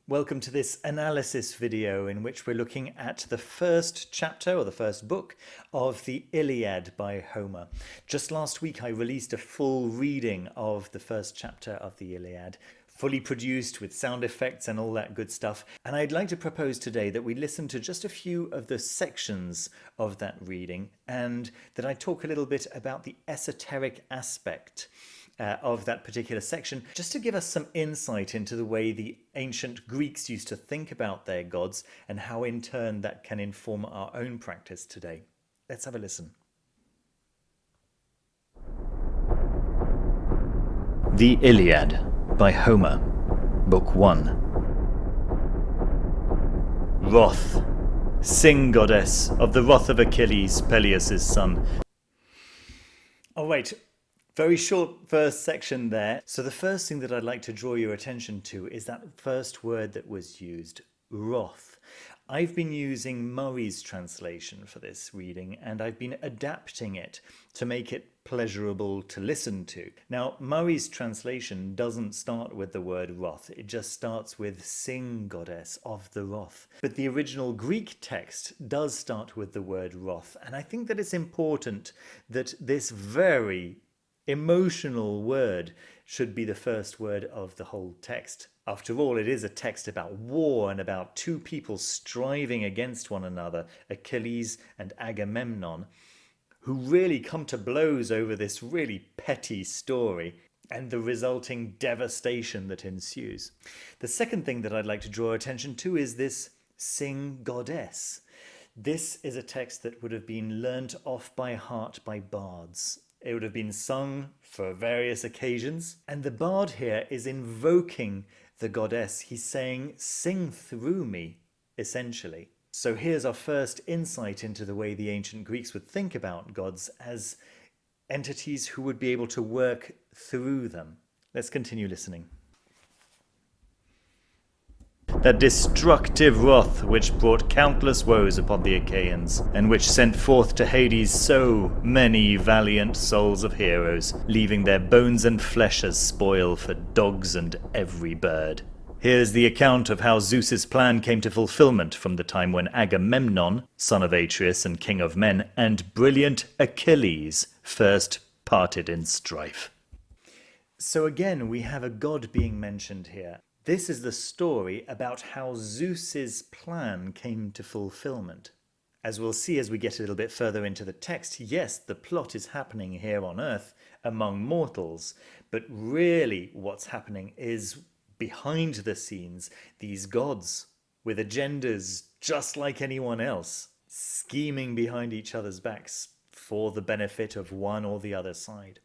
Welcome to this analysis video in which we're looking at the first chapter or the first book of the Iliad by Homer. Just last week I released a full reading of the first chapter of the Iliad, fully produced with sound effects and all that good stuff. And I'd like to propose today that we listen to just a few of the sections of that reading and that I talk a little bit about the esoteric aspect of that particular section, just to give us some insight into the way the ancient Greeks used to think about their gods and how in turn that can inform our own practice today. Let's have a listen. The Iliad by Homer, Book 1. Wrath. Sing, goddess, of the wrath of Achilles, Peleus' son. Oh wait, very short first section there. So the first thing that I'd like to draw your attention to is that first word that was used, wrath. I've been using Murray's translation for this reading, and I've been adapting it to make it pleasurable to listen to. Now, Murray's translation doesn't start with the word wrath. It just starts with sing, goddess, of the wrath. But the original Greek text does start with the word wrath, and I think that it's important that this very emotional word should be the first word of the whole text. After all, it is a text about war and about two people striving against one another, Achilles and Agamemnon, who really come to blows over this really petty story and the resulting devastation that ensues. The second thing that I'd like to draw attention to is this sing goddess. This is a text that would have been learnt off by heart by bards. It would have been sung for various occasions. And the bard here is invoking the goddess. He's saying, sing through me, essentially. So here's our first insight into the way the ancient Greeks would think about gods as entities who would be able to work through them. Let's continue listening. That destructive wrath which brought countless woes upon the Achaeans, and which sent forth to Hades so many valiant souls of heroes, leaving their bones and flesh as spoil for dogs and every bird. Here's the account of how Zeus's plan came to fulfillment from the time when Agamemnon, son of Atreus and king of men, and brilliant Achilles first parted in strife. So again, we have a god being mentioned here. This is the story about how Zeus's plan came to fulfillment. As we'll see as we get a little bit further into the text, yes, the plot is happening here on Earth among mortals, but really what's happening is behind the scenes, these gods with agendas just like anyone else, scheming behind each other's backs for the benefit of one or the other side.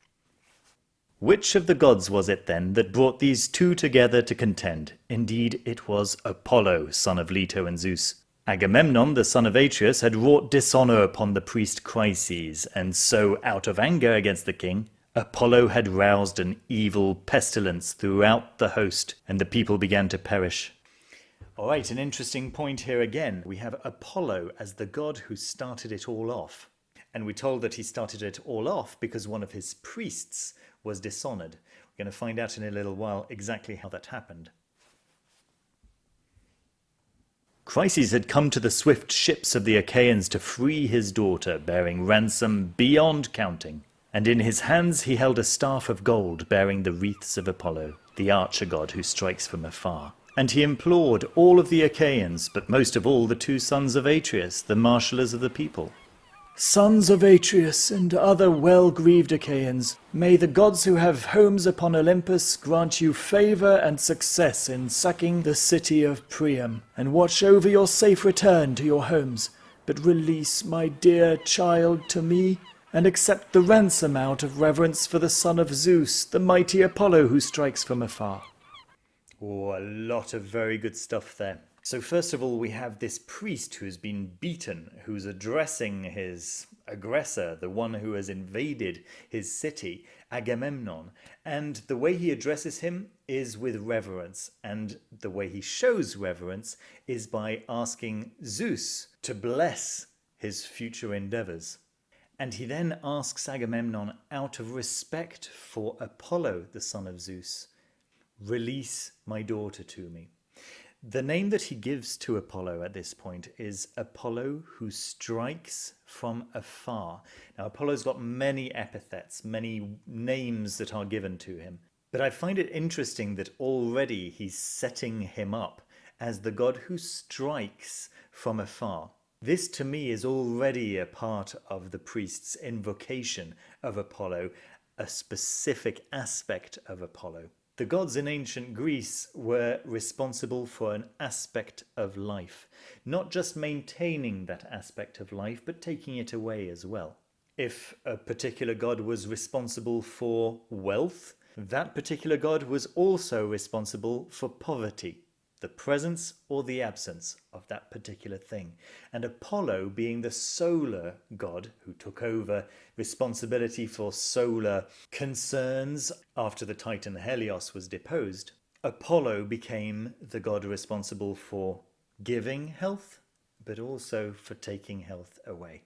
Which of the gods was it then that brought these two together to contend? Indeed, it was Apollo, son of Leto and Zeus. Agamemnon, the son of Atreus, had wrought dishonor upon the priest Chryses, and so, out of anger against the king, Apollo had roused an evil pestilence throughout the host, and the people began to perish. All right, an interesting point here again. We have Apollo as the god who started it all off. And we're told that he started it all off because one of his priests was dishonored. We're going to find out in a little while exactly how that happened. Chryses had come to the swift ships of the Achaeans to free his daughter, bearing ransom beyond counting. And in his hands he held a staff of gold bearing the wreaths of Apollo, the archer god who strikes from afar. And he implored all of the Achaeans, but most of all the two sons of Atreus, the marshallers of the people. Sons of Atreus and other well-grieved Achaeans, may the gods who have homes upon Olympus grant you favor and success in sacking the city of Priam, and watch over your safe return to your homes. But release my dear child to me, and accept the ransom out of reverence for the son of Zeus, the mighty Apollo who strikes from afar. Oh, a lot of very good stuff there. So first of all, we have this priest who's been beaten, who's addressing his aggressor, the one who has invaded his city, Agamemnon. And the way he addresses him is with reverence. And the way he shows reverence is by asking Zeus to bless his future endeavors. And he then asks Agamemnon, out of respect for Apollo, the son of Zeus, release my daughter to me. The name that he gives to Apollo at this point is Apollo who strikes from afar. Now, Apollo's got many epithets, many names that are given to him. But I find it interesting that already he's setting him up as the god who strikes from afar. This to me is already a part of the priest's invocation of Apollo, a specific aspect of Apollo. The gods in ancient Greece were responsible for an aspect of life, not just maintaining that aspect of life, but taking it away as well. If a particular god was responsible for wealth, that particular god was also responsible for poverty, the presence or the absence of that particular thing. And Apollo, being the solar god who took over responsibility for solar concerns after the Titan Helios was deposed, Apollo became the god responsible for giving health, but also for taking health away.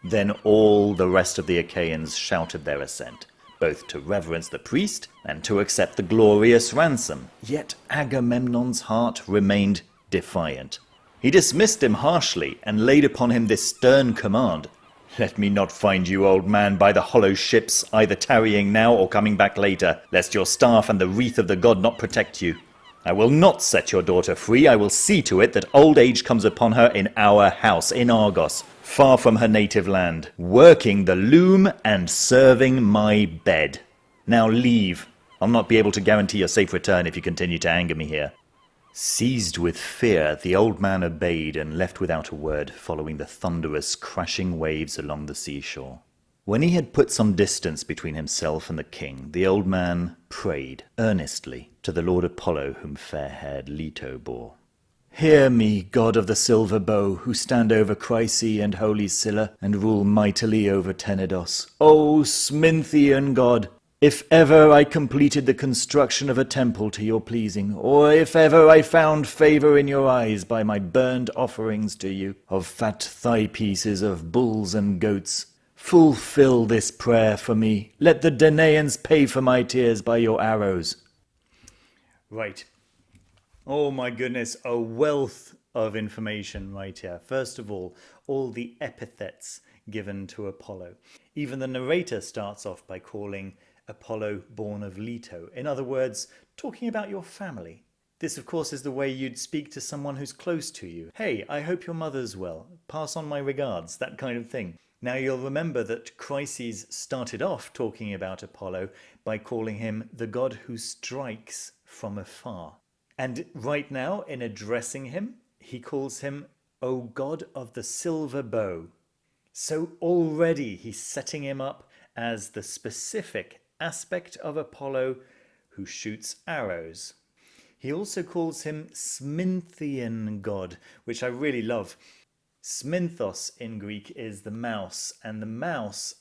Then all the rest of the Achaeans shouted their assent, both to reverence the priest and to accept the glorious ransom. Yet Agamemnon's heart remained defiant. He dismissed him harshly and laid upon him this stern command: "Let me not find you, old man, by the hollow ships, either tarrying now or coming back later, lest your staff and the wreath of the god not protect you. I will not set your daughter free. I will see to it that old age comes upon her in our house, in Argos, far from her native land, working the loom and serving my bed. Now leave. I'll not be able to guarantee your safe return if you continue to anger me here." Seized with fear, the old man obeyed and left without a word, following the thunderous, crashing waves along the seashore. When he had put some distance between himself and the king, the old man prayed earnestly to the lord Apollo, whom fair-haired Leto bore. "Hear me, god of the silver bow, who stand over Chryses and holy Scylla, and rule mightily over Tenedos. O Sminthean god! If ever I completed the construction of a temple to your pleasing, or if ever I found favour in your eyes by my burnt offerings to you, of fat thigh pieces of bulls and goats, fulfill this prayer for me. Let the Danaans pay for my tears by your arrows." Right. Oh my goodness, a wealth of information right here. First of all the epithets given to Apollo. Even the narrator starts off by calling Apollo born of Leto. In other words, talking about your family. This, of course, is the way you'd speak to someone who's close to you. "Hey, I hope your mother's well. Pass on my regards," that kind of thing. Now, you'll remember that Chryses started off talking about Apollo by calling him the god who strikes from afar. And right now, in addressing him, he calls him, "O god of the silver bow." So already he's setting him up as the specific aspect of Apollo who shoots arrows. He also calls him Sminthean god, which I really love. Sminthos in Greek is the mouse, and the mouse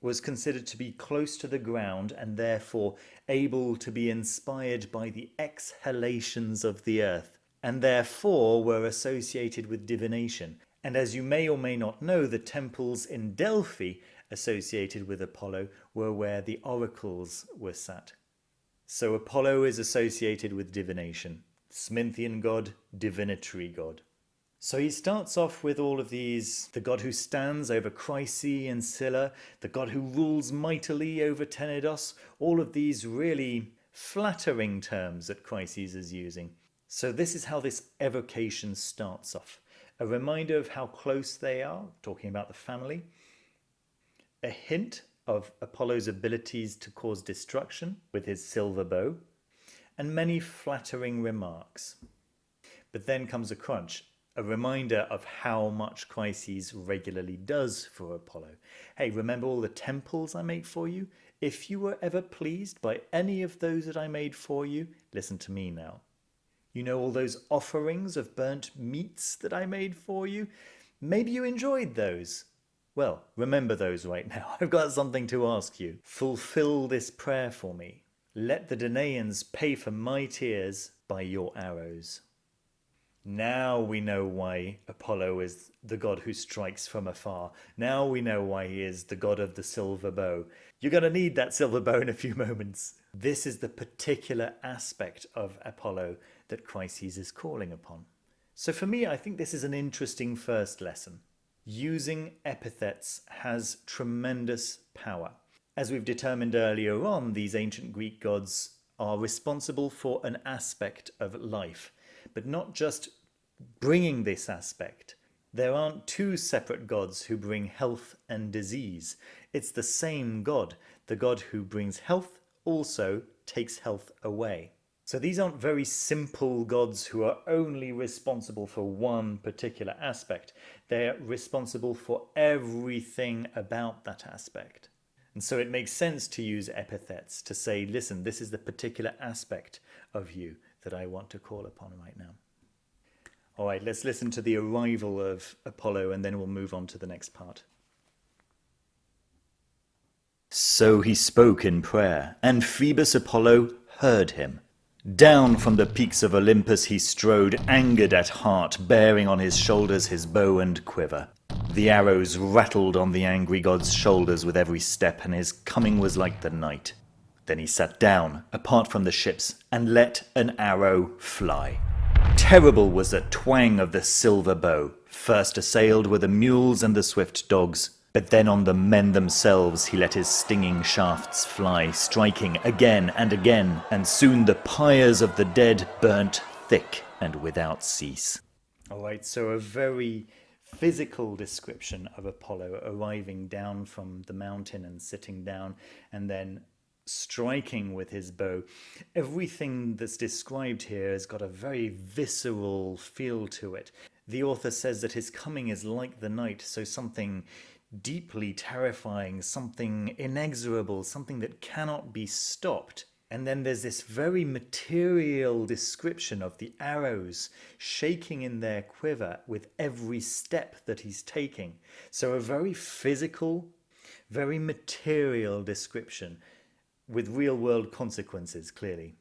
was considered to be close to the ground and therefore able to be inspired by the exhalations of the earth, and therefore were associated with divination. And as you may or may not know, the temples in Delphi associated with Apollo were where the oracles were sat. So Apollo is associated with divination. Sminthean god, divinatory god. So he starts off with all of these: the god who stands over Chryses and Scylla, the god who rules mightily over Tenedos, all of these really flattering terms that Chryses is using. So this is how this evocation starts off. A reminder of how close they are, talking about the family. A hint of Apollo's abilities to cause destruction with his silver bow, and many flattering remarks. But then comes a crunch. A reminder of how much Chryses regularly does for Apollo. "Hey, remember all the temples I made for you? If you were ever pleased by any of those that I made for you, listen to me now. You know all those offerings of burnt meats that I made for you? Maybe you enjoyed those. Well, remember those right now. I've got something to ask you. Fulfill this prayer for me. Let the Danaans pay for my tears by your arrows." Now we know why Apollo is the god who strikes from afar. Now we know why he is the god of the silver bow. You're going to need that silver bow in a few moments. This is the particular aspect of Apollo that Chryses is calling upon. So for me, I think this is an interesting first lesson. Using epithets has tremendous power. As we've determined earlier on, these ancient Greek gods are responsible for an aspect of life, but not just bringing this aspect. There aren't two separate gods who bring health and disease. It's the same God. The God who brings health also takes health away. So these aren't very simple gods who are only responsible for one particular aspect. They're responsible for everything about that aspect. And so it makes sense to use epithets to say, listen, this is the particular aspect of you that I want to call upon right now. All right, let's listen to the arrival of Apollo and then we'll move on to the next part. So he spoke in prayer, and Phoebus Apollo heard him. Down from the peaks of Olympus he strode, angered at heart, bearing on his shoulders his bow and quiver. The arrows rattled on the angry god's shoulders with every step, and his coming was like the night. Then he sat down, apart from the ships, and let an arrow fly. Terrible was the twang of the silver bow. First assailed were the mules and the swift dogs, but then on the men themselves he let his stinging shafts fly, striking again and again, and soon the pyres of the dead burnt thick and without cease. All right, so a very physical description of Apollo arriving down from the mountain and sitting down and then striking with his bow. Everything that's described here has got a very visceral feel to it. The author says that his coming is like the night, so something deeply terrifying, something inexorable, something that cannot be stopped. And then there's this very material description of the arrows shaking in their quiver with every step that he's taking. So a very physical, very material description with real-world consequences, clearly.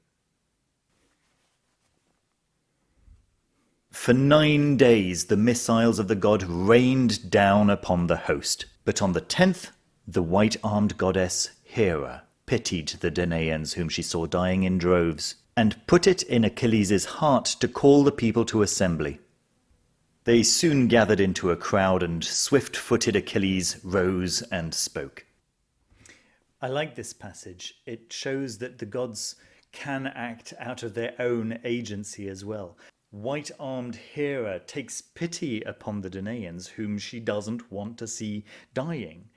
For 9 days the missiles of the god rained down upon the host, but on the 10th the white-armed goddess Hera pitied the Danaans whom she saw dying in droves, and put it in Achilles' heart to call the people to assembly. They soon gathered into a crowd, and swift-footed Achilles rose and spoke. I like this passage. It shows that the gods can act out of their own agency as well. White-armed Hera takes pity upon the Danaans, whom she doesn't want to see dying.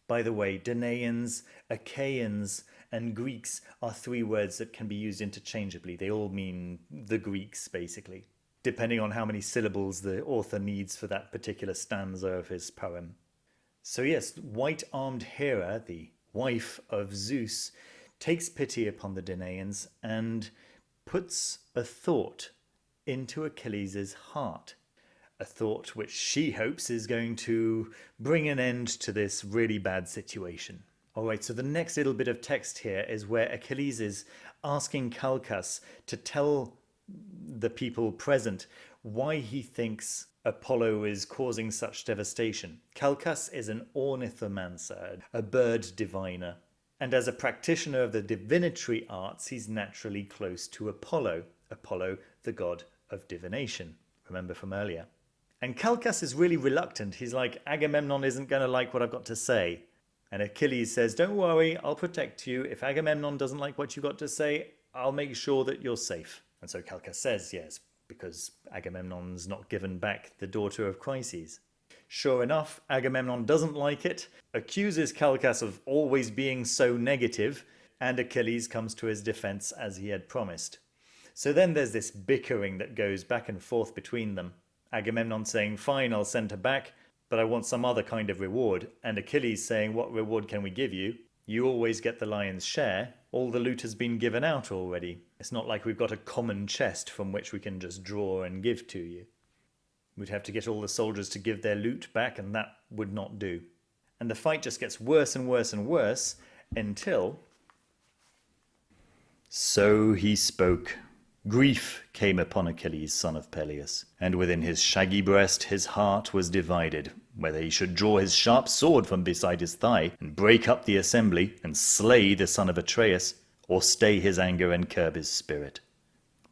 By the way, Danaans, Achaeans, and Greeks are 3 words that can be used interchangeably. They all mean the Greeks, basically, depending on how many syllables the author needs for that particular stanza of his poem. So yes, white-armed Hera, the wife of Zeus, takes pity upon the Danaans and puts a thought into Achilles' heart. A thought which she hopes is going to bring an end to this really bad situation. Alright, so the next little bit of text here is where Achilles is asking Calchas to tell the people present why he thinks Apollo is causing such devastation. Calchas is an ornithomancer, a bird diviner, and as a practitioner of the divinatory arts, he's naturally close to Apollo, the god of divination, remember from earlier. And Calchas is really reluctant. He's like, Agamemnon isn't going to like what I've got to say. And Achilles says, don't worry, I'll protect you. If Agamemnon doesn't like what you've got to say, I'll make sure that you're safe. And so Calchas says yes, because Agamemnon's not given back the daughter of Chryses. Sure enough, Agamemnon doesn't like it, accuses Calchas of always being so negative, and Achilles comes to his defense as he had promised. So then there's this bickering that goes back and forth between them. Agamemnon saying, fine, I'll send her back, but I want some other kind of reward. And Achilles saying, what reward can we give you? You always get the lion's share. All the loot has been given out already. It's not like we've got a common chest from which we can just draw and give to you. We'd have to get all the soldiers to give their loot back, and that would not do. And the fight just gets worse and worse and worse until... So he spoke, Grief came upon Achilles, son of Peleus, and within his shaggy breast his heart was divided, whether he should draw his sharp sword from beside his thigh, and break up the assembly, and slay the son of Atreus, or stay his anger and curb his spirit.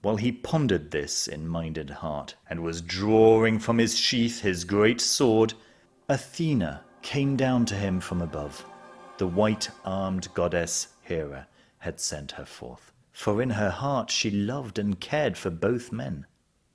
While he pondered this in mind and heart, and was drawing from his sheath his great sword, Athena came down to him from above. The white-armed goddess Hera had sent her forth, for in her heart she loved and cared for both men.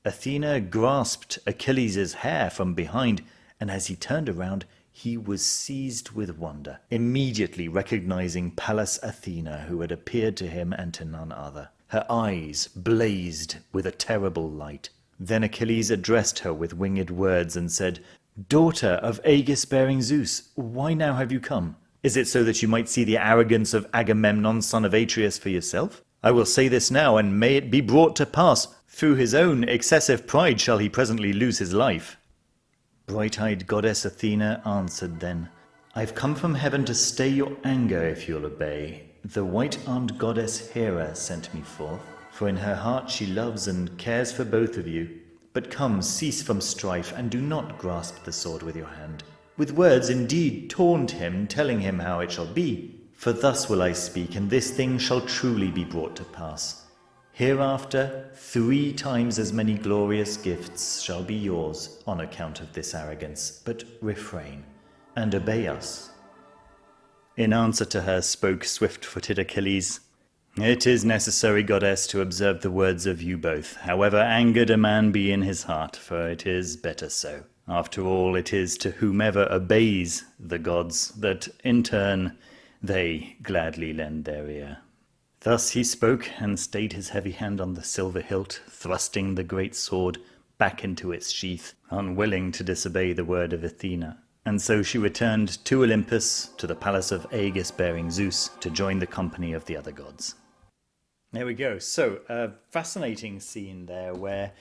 Athena grasped Achilles' hair from behind, and as he turned around, he was seized with wonder, immediately recognizing Pallas Athena, who had appeared to him and to none other. Her eyes blazed with a terrible light. Then Achilles addressed her with winged words and said, "Daughter of Aegis-bearing Zeus, why now have you come? Is it so that you might see the arrogance of Agamemnon, son of Atreus, for yourself? I will say this now, and may it be brought to pass. Through his own excessive pride shall he presently lose his life." Bright-eyed goddess Athena answered then, "I've come from heaven to stay your anger if you'll obey. The white-armed goddess Hera sent me forth, for in her heart she loves and cares for both of you. But come, cease from strife, and do not grasp the sword with your hand. With words indeed taunt him, telling him how it shall be. For thus will I speak, and this thing shall truly be brought to pass. Hereafter 3 times as many glorious gifts shall be yours on account of this arrogance, but refrain, and obey us." In answer to her spoke swift-footed Achilles, "It is necessary, goddess, to observe the words of you both, however angered a man be in his heart, for it is better so. After all, it is to whomever obeys the gods that, in turn, they gladly lend their ear." Thus he spoke, and stayed his heavy hand on the silver hilt, thrusting the great sword back into its sheath, unwilling to disobey the word of Athena. And so she returned to Olympus, to the palace of Aegis-bearing Zeus, to join the company of the other gods. There we go. So, a fascinating scene there where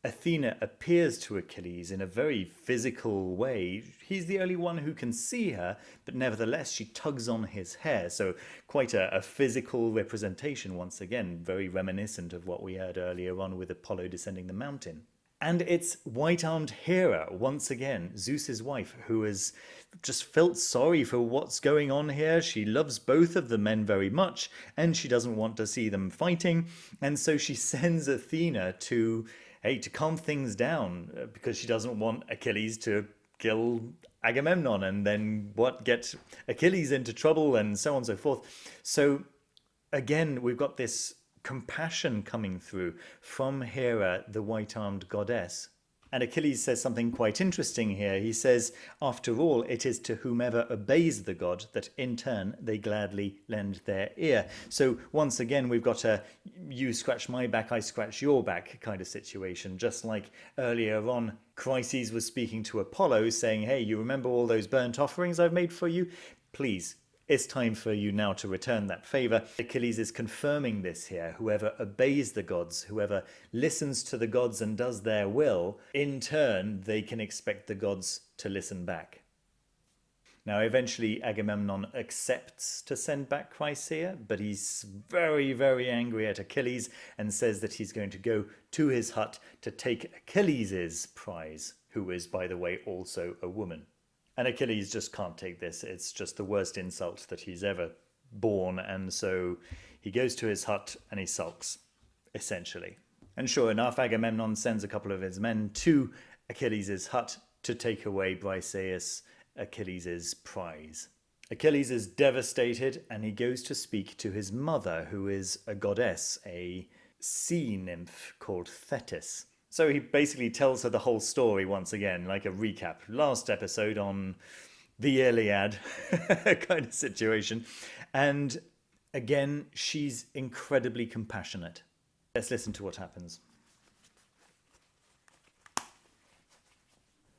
Athena appears to Achilles in a very physical way. He's the only one who can see her, but nevertheless she tugs on his hair. So quite a physical representation, once again, very reminiscent of what we heard earlier on with Apollo descending the mountain. And it's white-armed Hera, once again, Zeus's wife, who has just felt sorry for what's going on here. She loves both of the men very much, and she doesn't want to see them fighting. And so she sends Athena to calm things down, because she doesn't want Achilles to kill Agamemnon and then get Achilles into trouble and so on and so forth. So again, we've got this compassion coming through from Hera, the white-armed goddess. And Achilles says something quite interesting here. He says, "After all, it is to whomever obeys the god that in turn they gladly lend their ear." So once again, we've got a you scratch my back, I scratch your back kind of situation. Just like earlier on, Chryses was speaking to Apollo saying, "Hey, you remember all those burnt offerings I've made for you? Please, it's time for you now to return that favor." Achilles is confirming this here. Whoever obeys the gods, whoever listens to the gods and does their will, in turn, they can expect the gods to listen back. Now, eventually, Agamemnon accepts to send back Chryses, but he's very, very angry at Achilles and says that he's going to go to his hut to take Achilles' prize, who is, by the way, also a woman. And Achilles just can't take this. It's just the worst insult that he's ever borne. And so he goes to his hut and he sulks, essentially. And sure enough, Agamemnon sends a couple of his men to Achilles' hut to take away Briseis, Achilles' prize. Achilles is devastated, and he goes to speak to his mother, who is a goddess, a sea nymph called Thetis. So he basically tells her the whole story once again, like a recap. Last episode on the Iliad kind of situation. And again, she's incredibly compassionate. Let's listen to what happens.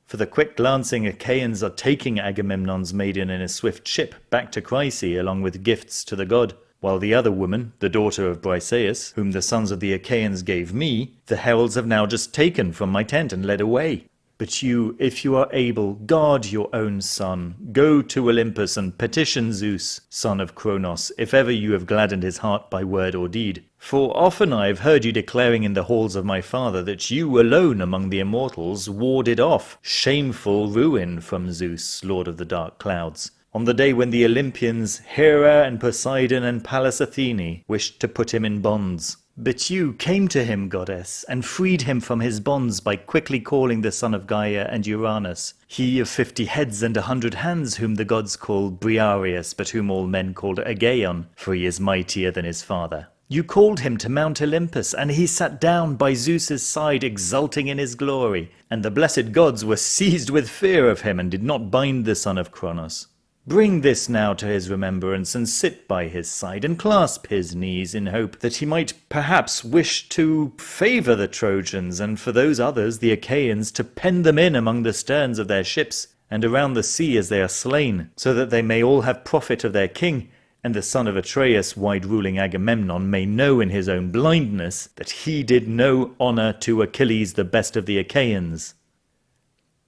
For the quick-glancing Achaeans are taking Agamemnon's maiden in a swift ship back to Chryses along with gifts to the god. While the other woman, the daughter of Briseis, whom the sons of the Achaeans gave me, the heralds have now just taken from my tent and led away. But you, if you are able, guard your own son. Go to Olympus and petition Zeus, son of Kronos, if ever you have gladdened his heart by word or deed. For often I have heard you declaring in the halls of my father that you alone among the immortals warded off shameful ruin from Zeus, lord of the dark clouds, on the day when the Olympians, Hera and Poseidon and Pallas Athene, wished to put him in bonds. But you came to him, goddess, and freed him from his bonds by quickly calling the son of Gaia and Uranus, he of 50 heads and 100 hands, whom the gods call Briareus, but whom all men called Agaeon, for he is mightier than his father. You called him to Mount Olympus, and he sat down by Zeus's side, exulting in his glory. And the blessed gods were seized with fear of him, and did not bind the son of Kronos. Bring this now to his remembrance, and sit by his side, and clasp his knees, in hope that he might perhaps wish to favour the Trojans, and for those others, the Achaeans, to pen them in among the sterns of their ships, and around the sea as they are slain, so that they may all have profit of their king, and the son of Atreus, wide-ruling Agamemnon, may know in his own blindness that he did no honour to Achilles, the best of the Achaeans.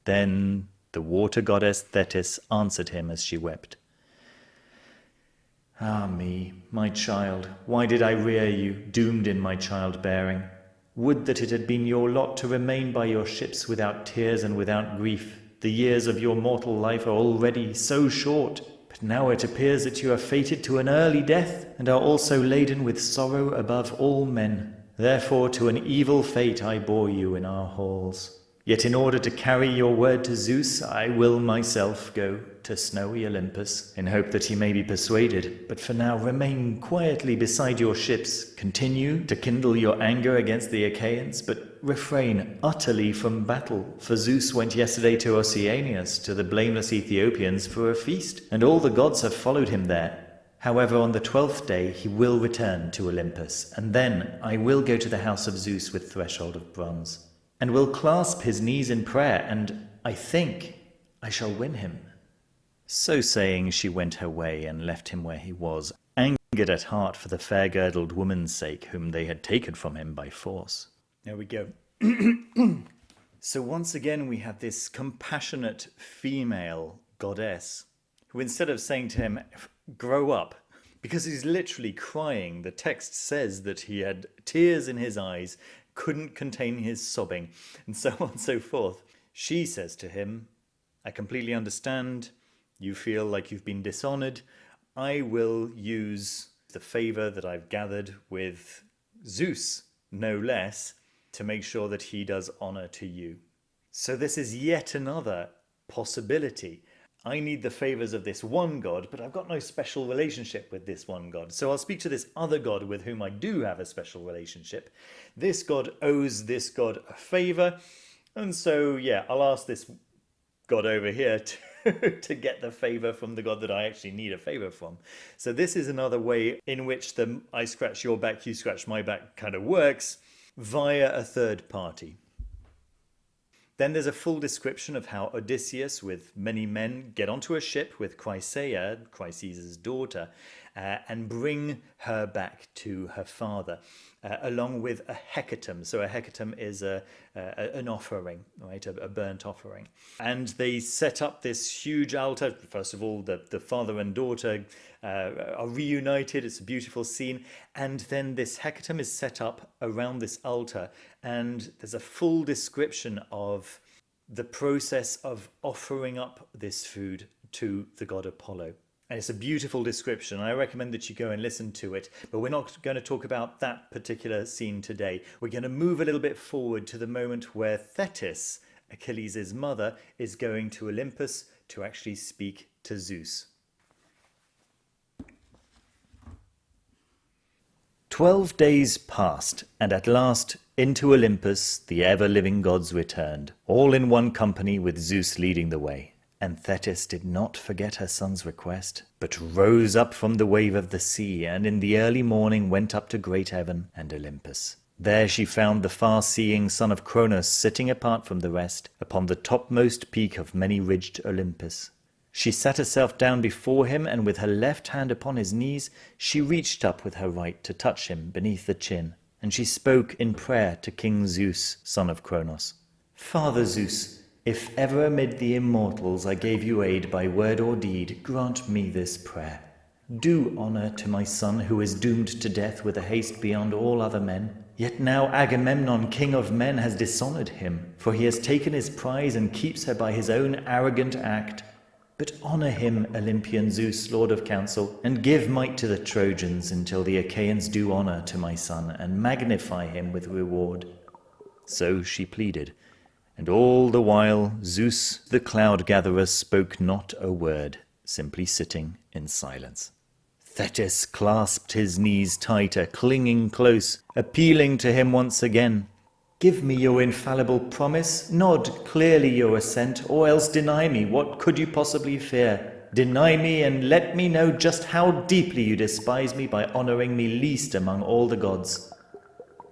Then the water goddess Thetis answered him as she wept. Ah me, my child, why did I rear you, doomed in my childbearing? Would that it had been your lot to remain by your ships without tears and without grief. The years of your mortal life are already so short, but now it appears that you are fated to an early death, and are also laden with sorrow above all men. Therefore to an evil fate I bore you in our halls. Yet in order to carry your word to Zeus, I will myself go to snowy Olympus, in hope that he may be persuaded. But for now remain quietly beside your ships, continue to kindle your anger against the Achaeans, but refrain utterly from battle. For Zeus went yesterday to Oceanius, to the blameless Ethiopians, for a feast, and all the gods have followed him there. However, on the 12th day he will return to Olympus, and then I will go to the house of Zeus with threshold of bronze, and will clasp his knees in prayer, and I think I shall win him. So saying, she went her way, and left him where he was, angered at heart for the fair-girdled woman's sake, whom they had taken from him by force. There we go. So once again we have this compassionate female goddess, who instead of saying to him, grow up, because he's literally crying, the text says that he had tears in his eyes, couldn't contain his sobbing, and so on and so forth. She says to him, I completely understand. You feel like you've been dishonored. I will use the favor that I've gathered with Zeus, no less, to make sure that he does honor to you. So this is yet another possibility. I need the favors of this one god, but I've got no special relationship with this one god. So I'll speak to this other god with whom I do have a special relationship. This god owes this god a favor. And so, yeah, I'll ask this god over here to get the favor from the god that I actually need a favor from. So this is another way in which the I scratch your back, you scratch my back kind of works via a third party. Then there's a full description of how Odysseus, with many men, get onto a ship with Chryses' daughter, and bring her back to her father, along with a hecatomb. So a hecatomb is an offering, right, a burnt offering. And they set up this huge altar. First of all, the father and daughter are reunited. It's a beautiful scene. And then this hecatomb is set up around this altar. And there's a full description of the process of offering up this food to the god Apollo. And it's a beautiful description. I recommend that you go and listen to it. But we're not going to talk about that particular scene today. We're going to move a little bit forward to the moment where Thetis, Achilles' mother, is going to Olympus to actually speak to Zeus. 12 days passed, and at last into Olympus the ever-living gods returned, all in one company with Zeus leading the way. And Thetis did not forget her son's request, but rose up from the wave of the sea, and in the early morning went up to great heaven and Olympus. There she found the far-seeing son of Kronos sitting apart from the rest, upon the topmost peak of many-ridged Olympus. She sat herself down before him, and with her left hand upon his knees, she reached up with her right to touch him beneath the chin. And she spoke in prayer to King Zeus, son of Kronos. Father Zeus, If ever amid the immortals I gave you aid by word or deed, grant me this prayer. Do honour to my son who is doomed to death with a haste beyond all other men. Yet now Agamemnon, king of men, has dishonoured him, for he has taken his prize and keeps her by his own arrogant act. But honour him, Olympian Zeus, lord of counsel, and give might to the Trojans until the Achaeans do honour to my son and magnify him with reward. So she pleaded, and all the while Zeus the cloud-gatherer spoke not a word, simply sitting in silence. Thetis clasped his knees tighter, clinging close, appealing to him once again. Give me your infallible promise, nod clearly your assent, or else deny me. What could you possibly fear? Deny me and let me know just how deeply you despise me by honouring me least among all the gods.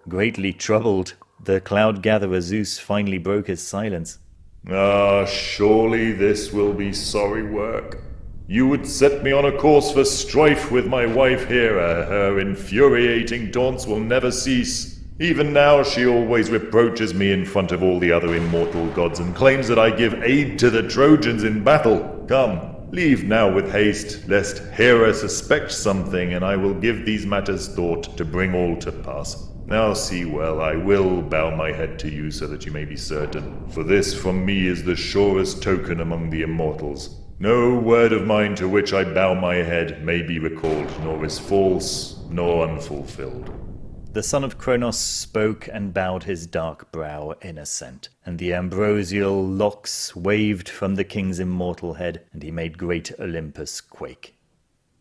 Greatly troubled, the cloud-gatherer Zeus finally broke his silence. Ah, surely this will be sorry work. You would set me on a course for strife with my wife Hera. Her infuriating taunts will never cease. Even now she always reproaches me in front of all the other immortal gods and claims that I give aid to the Trojans in battle. Come, leave now with haste, lest Hera suspect something, and I will give these matters thought to bring all to pass. Now see well, I will bow my head to you so that you may be certain, for this from me is the surest token among the immortals. No word of mine to which I bow my head may be recalled, nor is false, nor unfulfilled. The son of Kronos spoke and bowed his dark brow in assent, and the ambrosial locks waved from the king's immortal head, and he made great Olympus quake.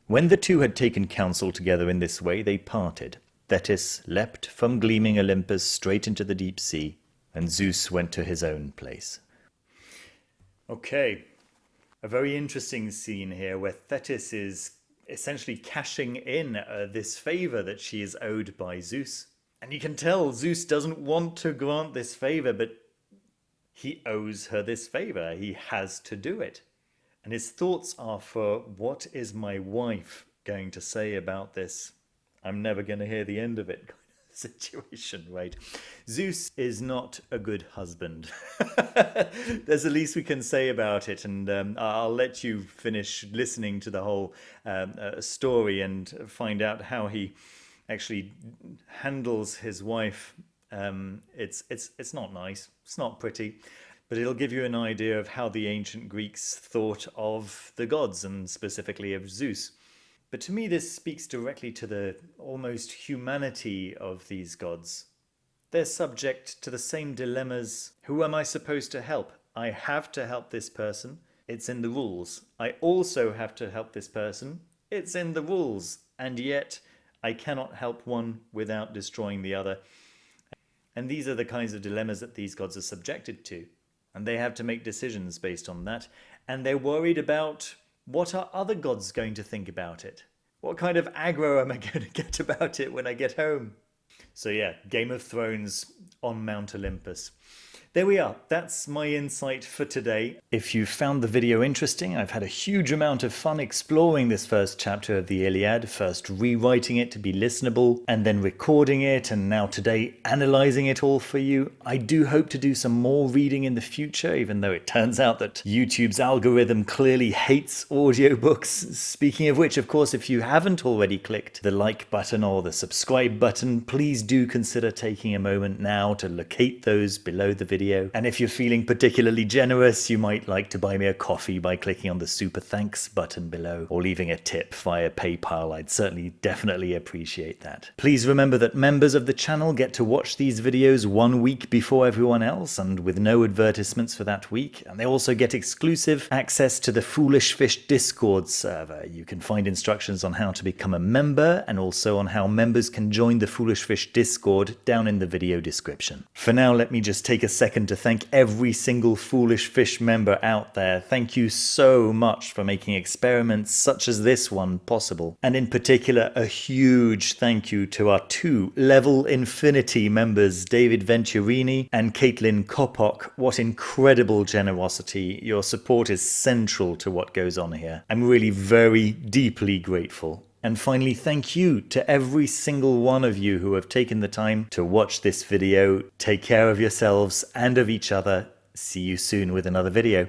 When the two had taken counsel together in this way, they parted. Thetis leapt from gleaming Olympus straight into the deep sea, and Zeus went to his own place. Okay, a very interesting scene here where Thetis is essentially cashing in this favor that she is owed by Zeus. And you can tell Zeus doesn't want to grant this favor, but he owes her this favor. He has to do it. And his thoughts are for, what is my wife going to say about this? I'm never going to hear the end of it kind of situation, right? Zeus is not a good husband. There's the least we can say about it, and I'll let you finish listening to the whole story and find out how he actually handles his wife. It's not nice, it's not pretty, but it'll give you an idea of how the ancient Greeks thought of the gods, and specifically of Zeus. But to me, this speaks directly to the almost humanity of these gods. They're subject to the same dilemmas. Who am I supposed to help? I have to help this person. It's in the rules. I also have to help this person. It's in the rules. And yet, I cannot help one without destroying the other. And these are the kinds of dilemmas that these gods are subjected to. And they have to make decisions based on that. And they're worried about, what are other gods going to think about it? What kind of aggro am I going to get about it when I get home? So yeah, Game of Thrones on Mount Olympus. There we are. That's my insight for today. If you found the video interesting, I've had a huge amount of fun exploring this first chapter of the Iliad, first rewriting it to be listenable, and then recording it, and now today analyzing it all for you. I do hope to do some more reading in the future, even though it turns out that YouTube's algorithm clearly hates audiobooks. Speaking of which, of course, if you haven't already clicked the like button or the subscribe button, please do consider taking a moment now to locate those below the video. And if you're feeling particularly generous, you might like to buy me a coffee by clicking on the super thanks button below, or leaving a tip via PayPal. I'd certainly definitely appreciate that. Please remember that members of the channel get to watch these videos 1 week before everyone else, and with no advertisements for that week. And they also get exclusive access to the Foolish Fish Discord server. You can find instructions on how to become a member, and also on how members can join the Foolish Fish Discord down in the video description. For now, let me just take a second to thank every single Foolish Fish member out there. Thank you so much for making experiments such as this one possible. And in particular, a huge thank you to our 2 Level Infinity members, David Venturini and Caitlin Kopok. What incredible generosity. Your support is central to what goes on here. I'm really very deeply grateful. And finally, thank you to every single one of you who have taken the time to watch this video. Take care of yourselves and of each other, see you soon with another video.